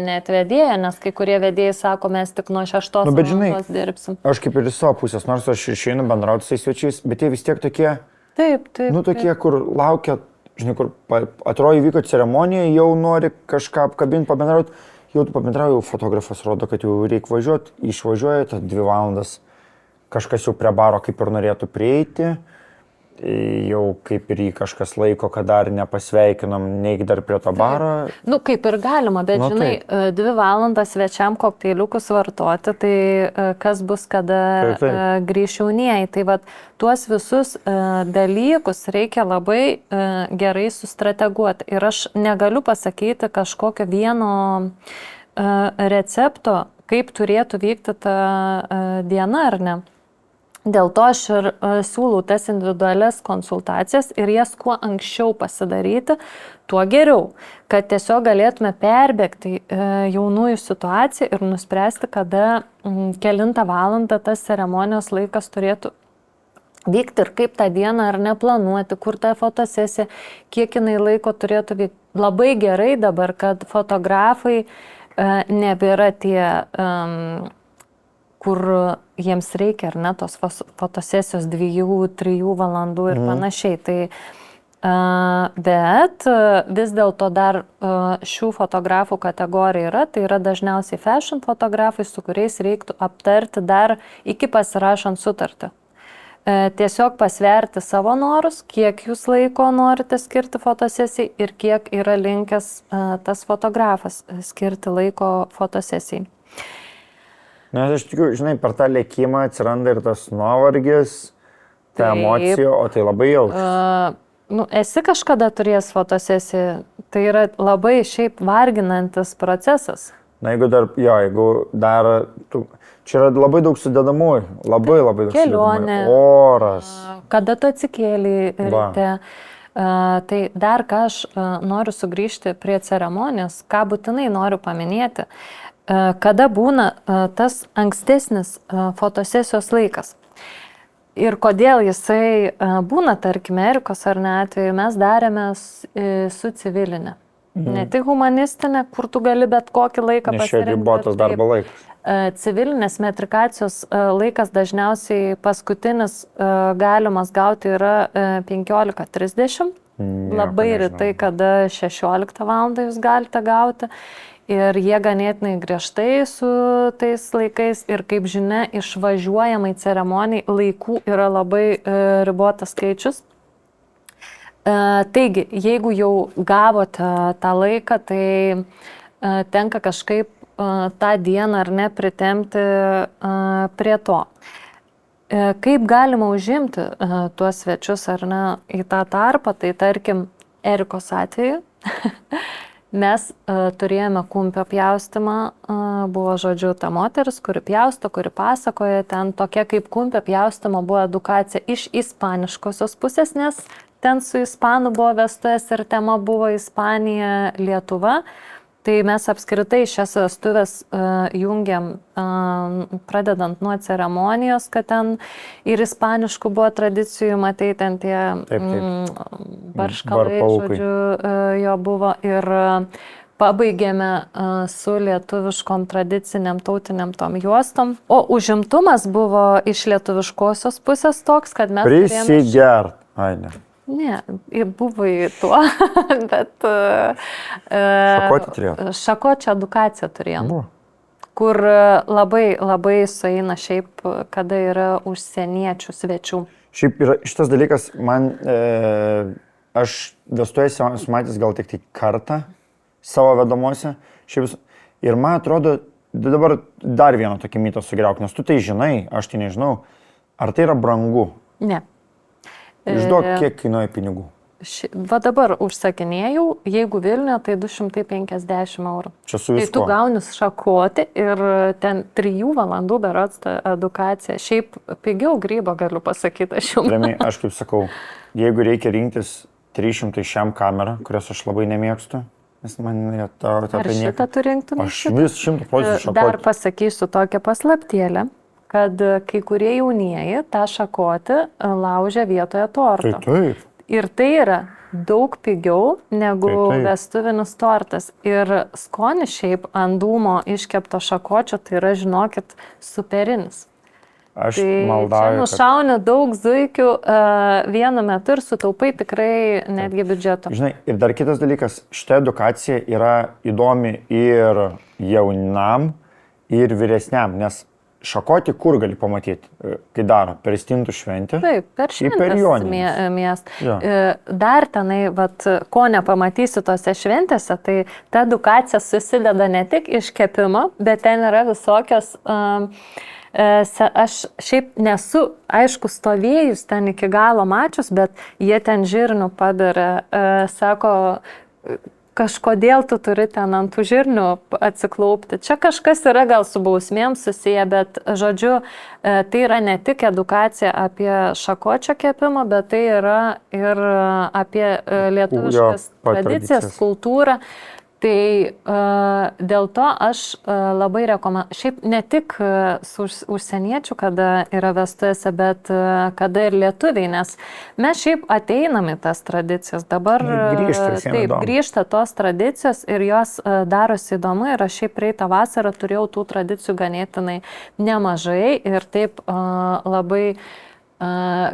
net vedėja, nes kai kurie vedėjai sako, mes tik nuo 6 valandos dirbsim. Aš kaip ir iš savo pusės, nors aš išeinu bendrauti su svečiais, bet jie vis tiek tokie, tokie, kur laukia. Žinai, kur atrodo įvyko ceremonija, jau nori kažką apkabinti, pabendrauti, jau tu pabendrauji, fotografas rodo, kad jau reikia važiuoti, išvažiuoja, tad 2 valandas kažkas jau prie baro kaip ir norėtų prieiti, jau kaip ir jį kažkas laiko, kad dar nepasveikinom, neik dar prie to baro. Kaip ir galima, bet žinai, 2 valandas svečiam kokteiliukus vartoti, tai kas bus, kada grįš jaunieji. Tai vat, tuos visus dalykus reikia labai gerai sustrateguoti. Ir aš negaliu pasakyti kažkokio vieno recepto, kaip turėtų vykti ta diena, ar ne. Dėl to aš ir siūlau tas individualias konsultacijas ir jas kuo anksčiau pasidaryti, tuo geriau, kad tiesiog galėtume perbėgti jaunųjų situaciją ir nuspręsti, kada kelintą valandą tas ceremonijos laikas turėtų vykti ir kaip tą dieną ar neplanuoti, kur ta fotosesija, kiek jinai laiko turėtų vykti. Labai gerai dabar, kad fotografai nebėra tie kur jiems reikia, ar ne, tos fotosesijos 2-3 valandų ir panašiai. Bet vis dėlto dar šių fotografų kategorija yra, tai yra dažniausiai fashion fotografai, su kuriais reiktų aptarti dar iki pasirašant sutartį. Tiesiog pasverti savo norus, kiek jūs laiko norite skirti fotosesijai ir kiek yra linkęs tas fotografas skirti laiko fotosesijai. Nes aš tikiu, žinai, per tą lėkimą atsiranda ir tas nuovargis, ta emocija, o tai labai jaučiasi. Esi kažkada turėjęs fotosesiją Tai yra labai šiaip varginantis procesas. Na, jeigu dar, čia yra labai daug sudedamųjų, labai daug Kelionė, sudedamųjų. Oras. Kada tu atsikėlį ryte. Tai dar ką aš noriu sugrįžti prie ceremonijos, ką būtinai noriu paminėti, kada būna tas ankstesnis fotosesijos laikas. Ir kodėl jisai būna, tarkime, Erikos ar ne atveju, mes darėme su civilinė. Ne tik humanistinė, kur tu gali bet kokį laiką pasirinkti. Nes čia ribotas darbo laikas. Civilinės metrikacijos laikas dažniausiai paskutinis galimas gauti yra 15:30. Labai retai, kada 16 val. Jūs galite gauti. Ir jie ganėtinai griežtai su tais laikais. Ir kaip žinia, išvažiuojamai ceremonijai laikų yra labai ribotas skaičius. Taigi, jeigu jau gavote tą laiką, tai tenka kažkaip tą dieną ar ne pritemti prie to. Kaip galima užimti tuos svečius ar ne į tą tarpą, tai tarkim Erikos atveju mes turėjome kumpio pjaustymą, buvo žodžiu ta moteris, kuri pjausto, kuri pasakoja, ten tokia kaip kumpio pjaustymo buvo edukacija iš ispaniškosios pusės, nes ten su ispanų buvo vestuvės ir tema buvo Ispanija, Lietuva. Tai mes apskritai šias vestuvės jungiam, pradedant nuo ceremonijos, kad ten ir ispaniškų buvo tradicijų, matai, ten tie barškalai, žodžiu, jo buvo. Ir pabaigėme su lietuviškom tradiciniam tautiniam tom juostom. O užimtumas buvo iš lietuviškosios pusės toks, kad mes... Prisigert. Ai, ne. Ne, buvo į tuo, bet... Šakotį turėjom? Šakočio edukaciją turėjom. Kur labai sueina šiaip, kada yra užsieniečių svečių. Šiaip yra šitas dalykas, man, aš vestuvėse esu matęs gal tik tai kartą savo vedamuose. Ir man atrodo, dabar dar vieną tokį mytą sugriauk, nes tu tai žinai, aš tai nežinau. Ar tai yra brangu? Ne. Išduok, kiek kainuoja pinigų. Va dabar užsakinėjau, jeigu Vilniuje, tai 250 eurų. Čia su viskuo. Tai tu gauni šakoti ir ten 3 valandų berods ta edukacija. Šiaip pigiau grybo galiu pasakyti aš jums. Remiai, aš kaip sakau, jeigu reikia rinktis 300 šiam kamerą, kurias aš labai nemėgstu, nes man ta ar šitą tu rinktum? Aš vis 100% šakoti. Dar pasakysiu tokią paslaptėlę, kad kai kurie jaunieji tą šakotį laužia vietoje torto. Taip. Ir tai yra daug pigiau negu vestuvinis tortas. Ir skonis šiaip ant dūmo iškepto šakočio, tai yra, žinokit, superinis. Aš tai maldauju. Čia nušauni daug zuikių vienu metu ir sutaupai tikrai netgi biudžeto. Žinai, ir dar kitas dalykas, šita edukacija yra įdomi ir jaunam, ir vyresniam, nes šakoti kur gali pamatyti, kai daro, per stintų šventę. Taip, per šventės miestą. Ja. Dar tenai, vat, ko nepamatysi tose šventėse, tai ta edukacija susideda ne tik iš kepimo, bet ten yra visokios... Aš šiaip nesu, aišku, stovėjus ten iki galo mačius, bet jie ten žirnių padarė, sako... Kažkodėl tu turi ten ant tų žirnių atsiklaupti. Čia kažkas yra gal su bausmėm susiję, bet, žodžiu, tai yra ne tik edukacija apie šakočio kepimą, bet tai yra ir apie lietuviškas tradicijas, kultūrą. Tai dėl to aš labai rekomenduoju, šiaip ne tik su užsieniečių, kada yra vestuvėse, bet kada ir lietuviai, nes mes šiaip ateinam į tas tradicijas. Dabar grįžta tos tradicijos ir jos darosi įdomu ir aš šiaip praeitą vasarą turėjau tų tradicijų ganėtinai nemažai ir taip labai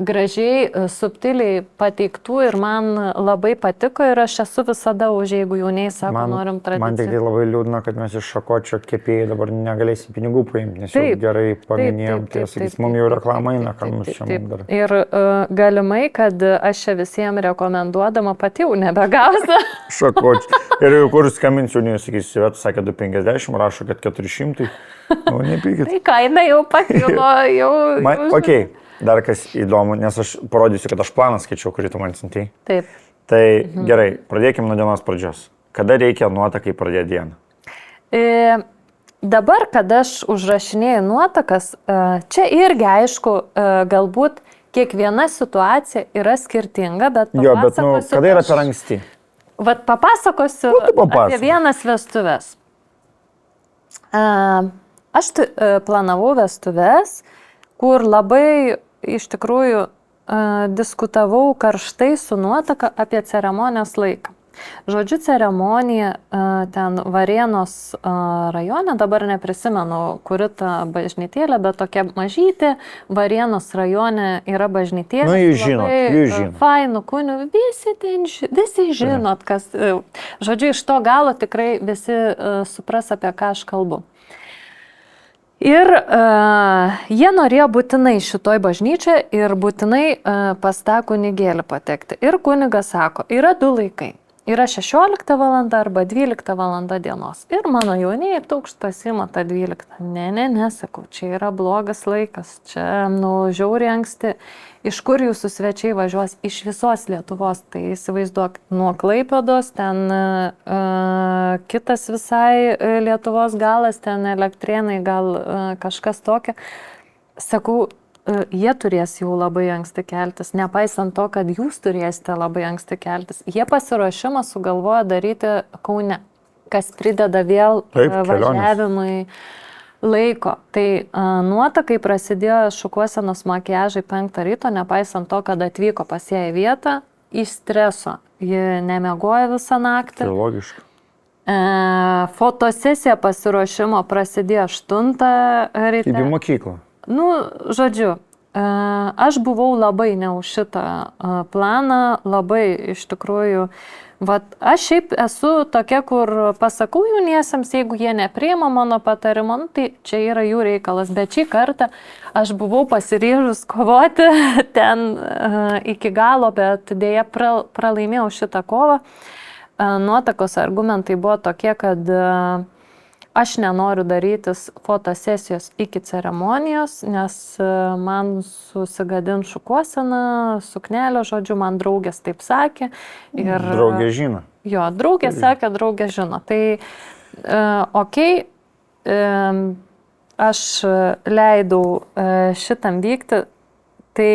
gražiai, subtiliai pateiktų ir man labai patiko ir aš esu visada už, jeigu jauniai sako, norim tradiciją. Man tik tai labai liūdna, kad mes iš šakočio kepėjai dabar negalėsim pinigų paimti, nes jau gerai paminėjom, tai sakys, mums jau reklamą eina, ką mums čia mums dar. Ir galimai, kad aš čia visiems rekomenduodama pati jau nebegausiu. Šakočio. Ir jau kur skambinsiu, nesakys, Svetu sakė 250, rašo, kad 400, nu nepykit. Tai kaina jau pakilo, jau... Okay. Dar kas įdomu, nes aš parodysiu, kad aš planą skaičiau, kurį tu man siuntei. Taip. Tai gerai, pradėkime nuo dienos pradžios. Kada reikia nuotakai pradėti dieną? Dabar, kada aš užrašinėjau nuotakas, čia irgi aišku, galbūt kiekviena situacija yra skirtinga, bet papasakosiu. Kada yra per anksti? Vat papasakosiu apie vienas vestuves. Aš planavau vestuves, kur labai iš tikrųjų diskutavau karštai su nuotaka apie ceremonijos laiką. Žodžiu, ceremonija ten Varėnos rajone, dabar neprisimenu, kuri ta bažnytėlė, bet tokia mažytė, Varėnos rajone yra bažnytėlė. Nu, jūs žinot. Fainų kūnių, visi žinot, kas. Žodžiu, iš to galo tikrai visi supras, apie ką aš kalbu. Ir jie norėjo būtinai šitoj bažnyčiai ir būtinai pas tą kunigėlį patekti. Ir kunigas sako, yra 2 laikai. Yra 16 val. Arba 12 val. Dienos. Ir mano jaunieji taukšt pasima tą 12. Ne, sakau, čia yra blogas laikas. Čia, žiauriai anksti. Iš kur jūsų svečiai važiuos? Iš visos Lietuvos. Tai įsivaizduok, nuo Klaipėdos, ten kitas visai Lietuvos galas, ten Elektrėnai, gal kažkas tokio. Sakau, jie turės jau labai anksti keltis, nepaisant to, kad jūs turėsite labai anksti keltis. Jie pasiruošimą sugalvojo daryti Kaune, kas prideda vėl važiavimui laiko. Tai nuotakai prasidėjo šukuosenos makiažai 5 ryto, nepaisant to, kad atvyko pas ją į vietą, iš streso. Ji nemiegojo visą naktį. Tai logiška. Fotosesija pasiruošimo prasidėjo 8 ryte. Kaip į mokyklą. Žodžiu, aš buvau labai ne už šitą planą, labai iš tikrųjų, aš šiaip esu tokia, kur pasakau jauniesiams, jeigu jie nepriima mano patarimo, tai čia yra jų reikalas, bet šį kartą aš buvau pasiryžus kovoti ten iki galo, bet dėja pralaimėjau šitą kovą. Nuotakos argumentai buvo tokie, kad aš nenoriu darytis fotosesijos iki ceremonijos, nes man susigadin šukuoseną, suknelę, žodžiu, man draugės taip sakė. Ir, draugė žino. Jo, draugė sakė, draugė žino. Tai okei, aš leidau šitam vykti, tai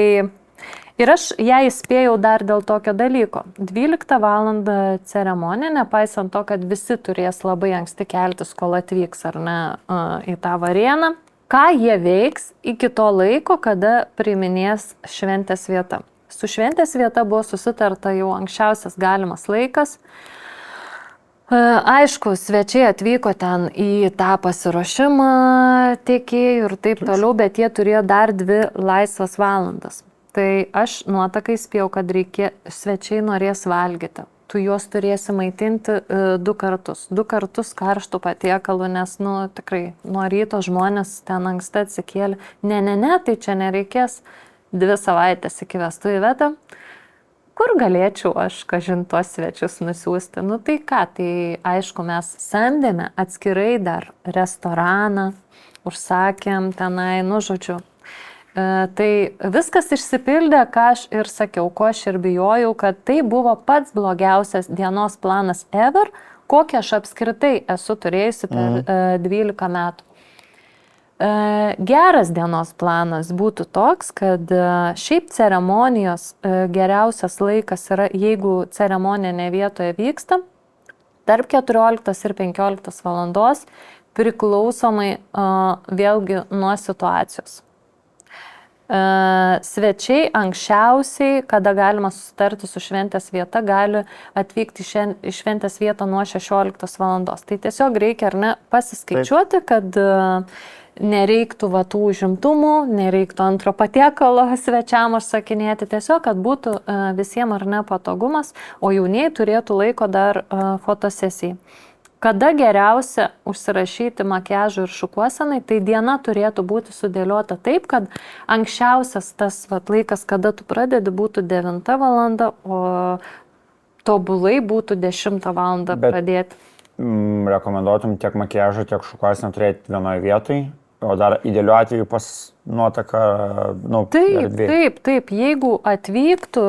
ir aš ją įspėjau dar dėl tokio dalyko. 12 val. Ceremonija, nepaisant to, kad visi turės labai anksti keltis, kol atvyks ar ne į tą Varėną. Ką jie veiks iki to laiko, kada priiminės šventės vieta. Su šventės vieta buvo susitarta jau anksčiausias galimas laikas. Aišku, svečiai atvyko ten į tą pasiruošimą tiekėjų ir taip toliau, bet jie turėjo dar 2 laisvas valandas. Tai aš nuotakai spėjau, kad svečiai norės valgyti. Tu juos turėsi maitinti 2 kartus. 2 kartus karštų patiekalų, nes, tikrai, nuo ryto žmonės ten anksti atsikėlė. Ne, tai čia nereikės 2 savaitės iki vestuvių vietą. Kur galėčiau aš, kažin, tuos svečius nusiųsti? Tai ką, tai aišku, mes samdėme atskirai dar restoraną, užsakėm tenai, žodžiu. Tai viskas išsipildė, ką aš ir sakiau, ko aš ir bijojau, kad tai buvo pats blogiausias dienos planas ever, kokį aš apskritai esu turėjusi per 12 metų. Geras dienos planas būtų toks, kad šiaip ceremonijos geriausias laikas yra, jeigu ceremonija ne vietoje vyksta, tarp 14 ir 15 valandos, priklausomai vėlgi nuo situacijos. Svečiai anksčiausiai, kada galima susitarti su šventės vieta, gali atvykti į šventės vietą nuo 16 valandos. Tai tiesiog reikia ar ne pasiskaičiuoti, kad nereiktų tų užimtumų, nereiktų antro patiekalo svečiam užsakinėti, tiesiog, kad būtų visiems ar ne patogumas, o jaunieji turėtų laiko dar fotosesijai. Kada geriausia užsirašyti makiažui ir šukuosenai, tai diena turėtų būti sudėliota taip, kad anksčiausias tas laikas, kada tu pradedi, būtų 9 valanda, o tobulai būtų 10 valandą pradėti. Rekomenduotum tiek makiažą, tiek šukuoseną turėti vienoje vietoje, o dar idealiu atveju pas nuotaka, Taip, jeigu atvyktų,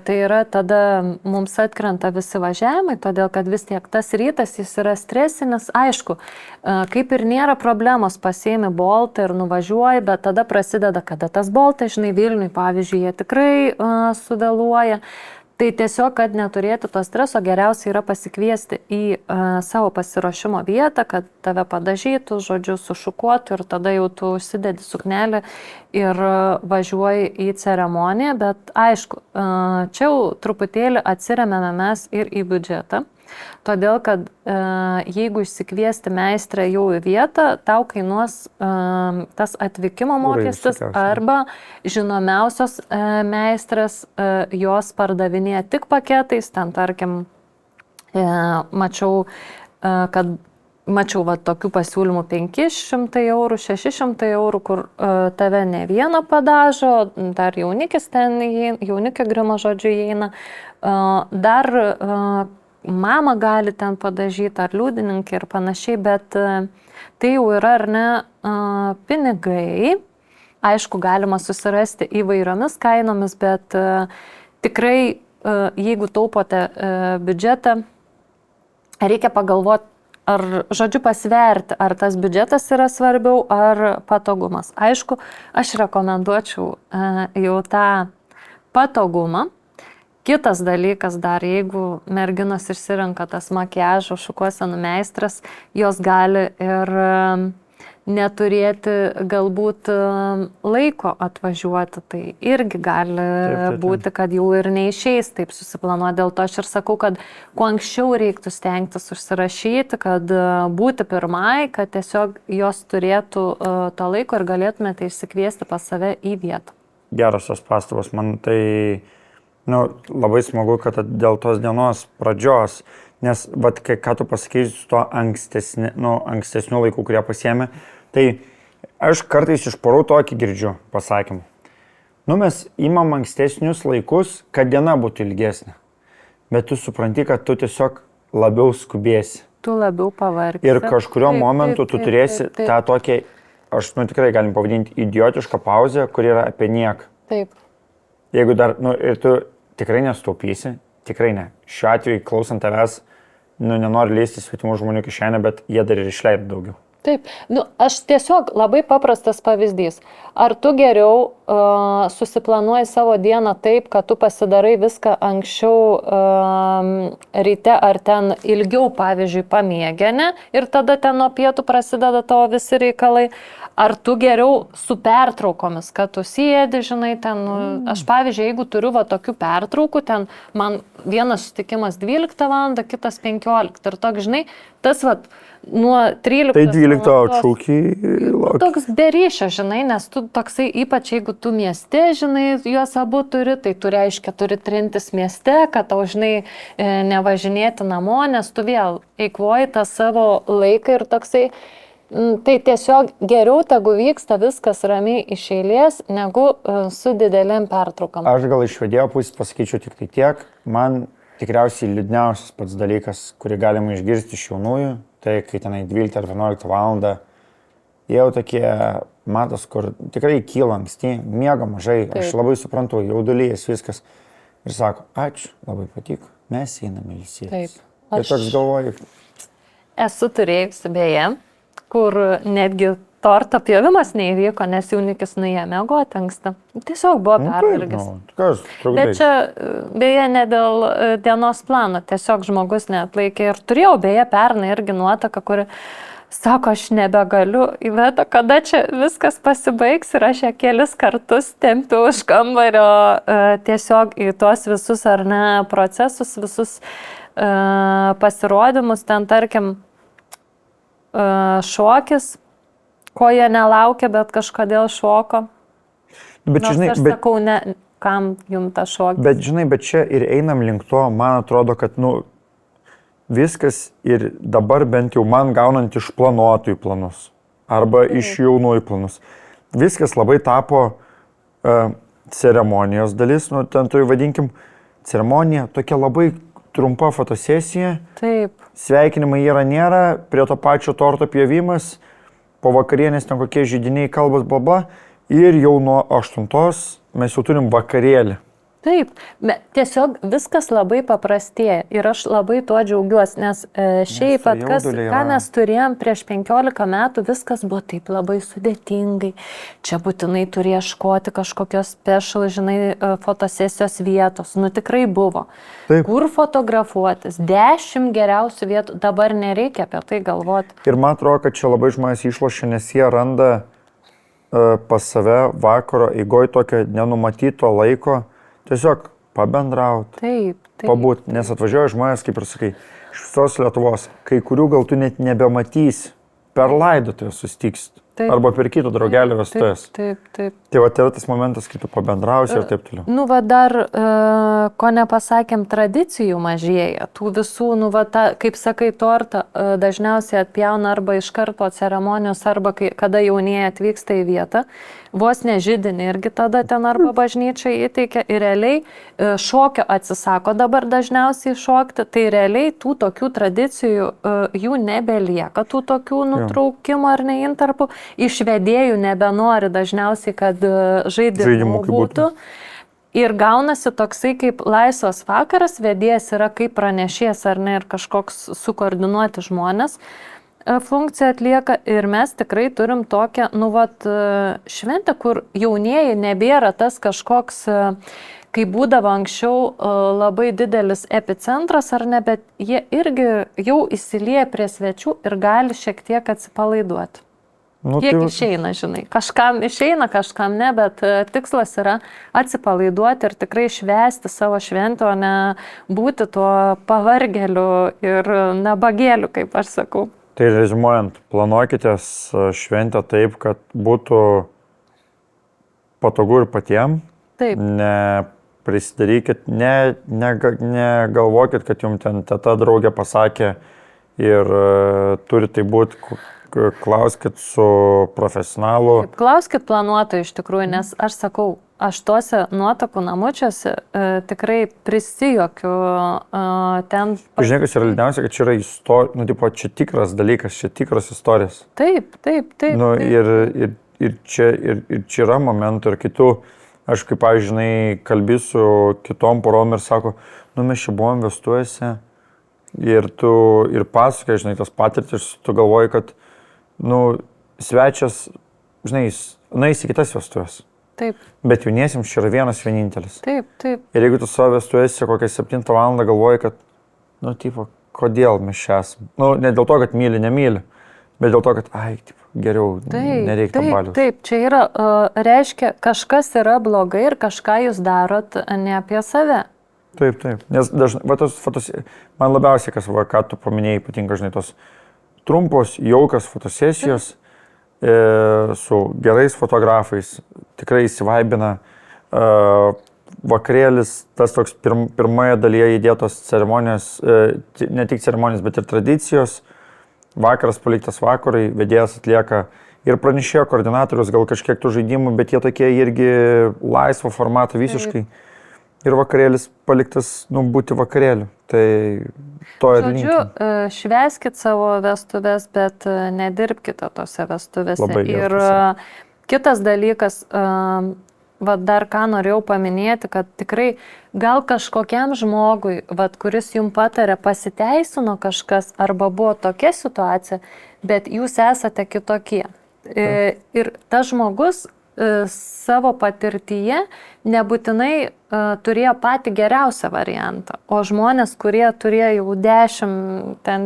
tai yra tada mums atkrenta visi važiavimai, todėl kad vis tiek tas rytas jis yra stresinis, aišku, kaip ir nėra problemos, pasiimi Boltą ir nuvažiuoji, bet tada prasideda, kada tas Boltas, žinai, Vilniui, pavyzdžiui, jie tikrai suvėluoja. Tai tiesiog, kad neturėti to streso, geriausia yra pasikviesti į savo pasiruošimo vietą, kad tave padažytų, žodžiu, sušukuotų ir tada jau tu užsidedi suknelę ir važiuoji į ceremoniją. Bet aišku, čia jau truputėlį atsiremiame mes ir į biudžetą. Todėl, kad jeigu išsikviesti meistrą jau į vietą, tau kainuos tas atvykimo mokestis arba žinomiausios meistras jos pardavinėja tik paketais, ten tarkim mačiau tokių pasiūlymų 500 eurų, 600 eurų, kur tave ne vieną padažo, dar jaunikis ten, jaunikio grimo žodžiu įeina, dar mama gali ten padažyti ar liudininkai ir panašiai, bet tai jau yra ar ne pinigai. Aišku, galima susirasti įvairiomis kainomis, bet tikrai, jeigu taupote biudžetą, reikia pagalvoti, ar, žodžiu, pasverti, ar tas biudžetas yra svarbiau, ar patogumas. Aišku, aš rekomenduočiau jau tą patogumą. Kitas dalykas dar, jeigu merginos išsirenka tas makiažo šukuosenų meistras, jos gali ir neturėti galbūt laiko atvažiuoti, tai irgi gali būti, kad jau ir neišeis taip susiplanuoti. Dėl to aš ir sakau, kad kuo anksčiau reiktų stengtis užsirašyti, kad būti pirmai, kad tiesiog jos turėtų to laiko ir galėtumėte išsikviesti pas save į vietą. Gerosios pastabos, man tai labai smagu, kad dėl tos dienos pradžios, nes ką tu pasakysi su to ankstesnių laikų, kurie pasiėmė, tai aš kartais iš porų tokį girdžiu pasakymą. Mes imam ankstesnius laikus, kad diena būtų ilgesnė, bet tu supranti, kad tu tiesiog labiau skubėsi. Tu labiau pavargsi. Ir kažkurio momentu tu turėsi tą tokią, aš tikrai galim pavadinti, idiotišką pauzę, kur yra apie nieką. Taip. Jeigu dar, ir tu tikrai nestaupysi, tikrai ne. Šiuo atveju, klausant tavęs, nenori leisti svetimų žmonių kišenę, bet jie dar ir išleido daugiau. Taip, aš tiesiog labai paprastas pavyzdys. Ar tu geriau susiplanuoji savo dieną taip, kad tu pasidarai viską anksčiau ryte ar ten ilgiau, pavyzdžiui, pamiegę, ir tada ten nuo pietų prasideda tavo visi reikalai. Ar tu geriau su pertraukomis, kad tu sėdi, žinai, ten, aš pavyzdžiui, jeigu turiu tokių pertraukų, ten man vienas susitikimas 12 val, kitas 15 ir toks, žinai, tas nuo 13. Tai 12 atšūkiai laukia. Toks beryšio, žinai, nes tu toksai, ypač jeigu tu mieste, žinai, juos abu turi, tai tu reiškia, turi trintis mieste, kad tau, žinai, nevažinėti namo, nes tu vėl eikvoji tą savo laiką ir toksai. Tai tiesiog geriau, tegu vyksta viskas ramiai iš eilės, negu su didelėm pertraukom. Aš gal iš vedėjo pusės pasakyčiau tik tai tiek. Man tikriausiai liūdniausias pats dalykas, kurį galima išgirsti iš jaunųjų, tai kai tenai 12 ar 11 valandą, jie jau tokie matos, kur tikrai kyla anksti, miega mažai, aš labai suprantu, jaudulys viskas. Ir sako, ačiū, labai patiko, mes einame ilsėtis. Ir toks galvoju. Esu turėjusi beje, kur netgi torto pjovimas neįvyko, nes jaunikis nuėjo miegoti anksti. Tiesiog buvo pervargęs. Bet čia beje ne dėl dienos plano, tiesiog žmogus neatlaikė. Ir turėjau beje pernai irgi nuotaką, kuri sako, aš nebegaliu, Iveta, kada čia viskas pasibaigs, ir aš ją kelis kartus tempiu už kambario tiesiog į tuos visus ar ne procesus, visus pasirodymus, ten tarkim šokis, ko jie nelaukia, bet kažkodėl šoko. Bet, žinai, aš sakau, ne, kam jums ta šokis. Bet žinai, bet čia ir einam link to, man atrodo, kad viskas ir dabar bent jau man gaunant iš planuotojų planus arba iš jaunųjų planus. Viskas labai tapo ceremonijos dalis, ten tu vadinkim ceremonija, tokia labai trumpa fotosesija. Taip. Sveikinimai yra nėra, prie to pačio torto pjovimas, po vakarienės ten kokie žydiniai, kalbas, blabla, ir jau nuo 8 mes jau turim vakarėlį. Taip, bet tiesiog viskas labai paprastėja ir aš labai tuo džiaugiuosi, nes šiaip pat ką mes turėjom prieš 15 metų, viskas buvo taip labai sudėtingai. Čia būtinai turėjo ieškoti kažkokios special, fotosesijos vietos, tikrai buvo. Taip. Kur fotografuotis, 10 geriausių vietų, dabar nereikia apie tai galvoti. Ir man atrodo, kad čia labai žmonės išlošia, nes jie randa pas save vakaro eigoj tokio nenumatyto laiko, tiesiog pabendrauti, taip. pabūt, nes atvažiuoja žmonės, kaip ir sakai, iš visos Lietuvos, kai kurių gal tu net nebematysi, per laidotuvę sustiksit. Taip. Arba per kito draugelio vestuvės. Taip. Tai va, yra tas momentas, kai tu pabendrausi ir taip toliau. Dar, ko nepasakėm, tradicijų mažėja. Tų visų, kaip sakai, tortą dažniausiai atpjauna arba iš karto ceremonijos, arba kada jaunieji atvyksta į vietą. Vos nežydinį irgi tada ten arba bažnyčiai įteikia ir realiai šokio atsisako dabar dažniausiai šokti. Tai realiai tų tokių tradicijų jų nebelieka, tų tokių nutraukimų ar neįtarpų. Iš vedėjų nebenori dažniausiai, kad žaidimų būtų. Ir gaunasi toksai kaip laisvas vakaras, vedėjas yra kaip pranešėjas ar ne ir kažkoks sukoordinuoti žmonės funkciją atlieka ir mes tikrai turim tokią, šventę, kur jaunieji nebėra tas kažkoks, kai būdavo anksčiau labai didelis epicentras ar ne, bet jie irgi jau įsilieja prie svečių ir gali šiek tiek atsipalaiduoti. Kiek išeina, kažkam išeina, kažkam ne, bet tikslas yra atsipalaiduoti ir tikrai švęsti savo šventę, o ne būti tuo pavargėliu ir nabagėliu, kaip aš sakau. Tai rezimuojant, planuokitės šventę taip, kad būtų patogu ir patiem. Taip. Neprisidarykit, negalvokit, kad jums ten teta draugė pasakė ir turi tai būti. Klauskit su profesionalu. Klauskit planuotojų iš tikrųjų, nes aš sakau, aš tuose nuotakų namučiuose tikrai prisijokiu ten. Žinai, kas yra liūdniausia, kad čia yra istorija, čia tikras dalykas, čia tikros istorijos. Taip. Ir čia yra momentų ir kitų. Aš kaip, pavyzdžiui, kalbėsiu kitom porom ir sako, mes čia buvom vestuvėse ir tu ir pasakai, tas patirtis, tu galvoji, kad svečias, nueis į kitas vestuvės. Taip. Bet jauniesiems čia yra vienintelis. Taip. Ir jeigu tu savo vestuvėse kokią 7 valandą galvoji, kad, kodėl mes čia esame. Ne dėl to, kad nemyli, bet dėl to, kad, geriau nereikia pabalius. Taip, čia yra, reiškia, kažkas yra blogai ir kažką jūs darot ne apie save. Taip. Nes dažnai, man labiausiai, ką tu paminėjai, patinka, tos trumpos, jaukas fotosesijos su gerais fotografais, tikrai įsivaibina. Vakarėlis, tas toks pirmoje dalyje įdėtos ceremonijos, ne tik ceremonijos, bet ir tradicijos. Vakaras paliktas vakarui, vedėjas atlieka ir pranešėjo koordinatorius, gal kažkiek tų žaidimų, bet jie tokie irgi laisvo formato visiškai. Ir vakarėlis paliktas, būti vakarėliu. Tai to ir linkim. Žodžiu, švęskit savo vestuvės, bet nedirbkite tose vestuvėse. Labai ir kitas dalykas, dar ką norėjau paminėti, kad tikrai gal kažkokiam žmogui, kuris jums patarė, pasiteisino kažkas arba buvo tokia situacija, bet jūs esate kitokie. Ir tas žmogus savo patirtyje nebūtinai turėjo patį geriausią variantą, o žmonės, kurie turėjo jau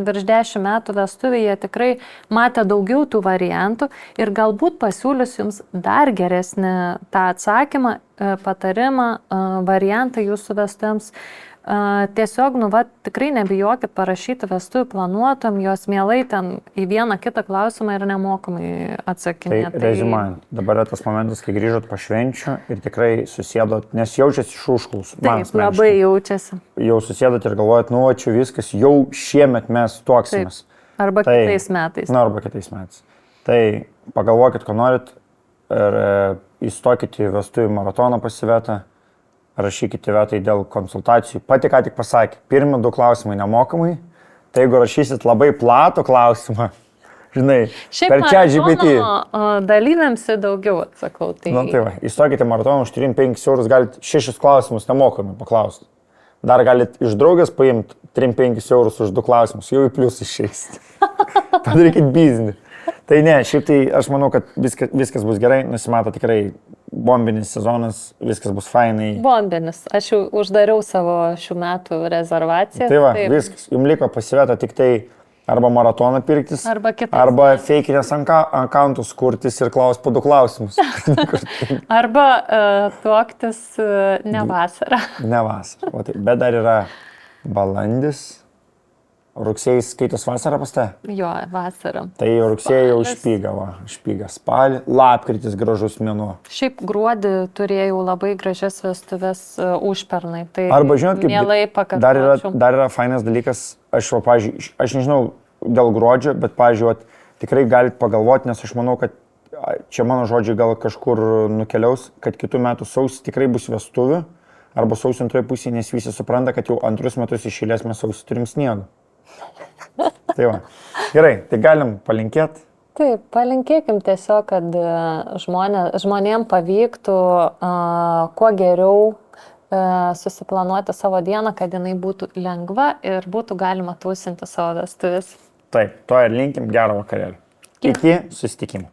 virš 10 metų vestuvėje, tikrai matė daugiau tų variantų ir galbūt pasiūlys jums dar geresnį tą atsakymą, patarimą, variantą jūsų vestuvėms. Tiesiog, tikrai nebijokit parašyti vestuvių planuotam, jos mielai ten į vieną kitą klausimą ir nemokamai atsakinėti. Tai rezimuojant, dabar yra tas momentas, kai grįžot po švenčių ir tikrai susėdot, nes jaučiasi iš užklausų. Taip, labai jaučiasi. Jau susėdot ir galvojat, čia viskas, jau šiemet mes tuoksimės. Arba kitais metais. Arba kitais metais. Tai pagalvokit, ko norit ir įstokit į vestuvių maratoną pasivetą. Rašykite vietai dėl konsultacijų. Pati ką tik pasakė, pirmi 2 klausimai nemokamai. Tai jeigu rašysit labai platų klausimą, žinai, Šiaip per čia GPT. dalyviams daugiau atsakau. Tai... Na tai va, įstokite maratoną už 3-5 eurus, galite 6 klausimus nemokamai paklausti. Dar galite iš draugės paimti 3-5 eurus už 2 klausimus, jau į plius išeist. Padarykit biznį. Tai ne, šiaip tai aš manau, kad viskas bus gerai, nusimato tikrai bombinis sezonas, viskas bus fainai. Bombinis. Aš jau uždariau savo šių metų rezervaciją. Tai va, viskas. Jums liko pasiveta tik tai arba maratoną pirktis, arba feikinės accountus kurtis ir klaus po 2 klausimus. Arba tuoktis ne vasarą. Ne vasarą. O tai, bet dar yra balandis. Rugsėjais skaitos vasarą pas te? Jo, vasarą. Tai rugsėjai jau špyga. Spalį, lapkritis gražus mėnuo. Šiaip gruodį turėjau labai gražias vestuves užpernai. Tai arba žinot, kaip mielai pakabinčiau. Dar yra fainas dalykas, aš nežinau dėl gruodžio, bet, pavyzdžiui, tikrai galite pagalvoti, nes aš manau, kad čia mano žodžiai gal kažkur nukeliaus, kad kitų metų sausį tikrai bus vestuvių, arba sausio antroje pusėje, nes visi supranta, kad jau 2 metus iš eilės mes sausį turim sniegą. Tai va. Gerai, tai galim palinkėti. Taip, palinkėkim tiesiog, kad žmonėm pavyktų kuo geriau susiplanuoti savo dieną, kad jinai būtų lengva ir būtų galima tūsinti savo vestuves. Taip, to ir linkim, gero vakarėlio. Iki susitikimo.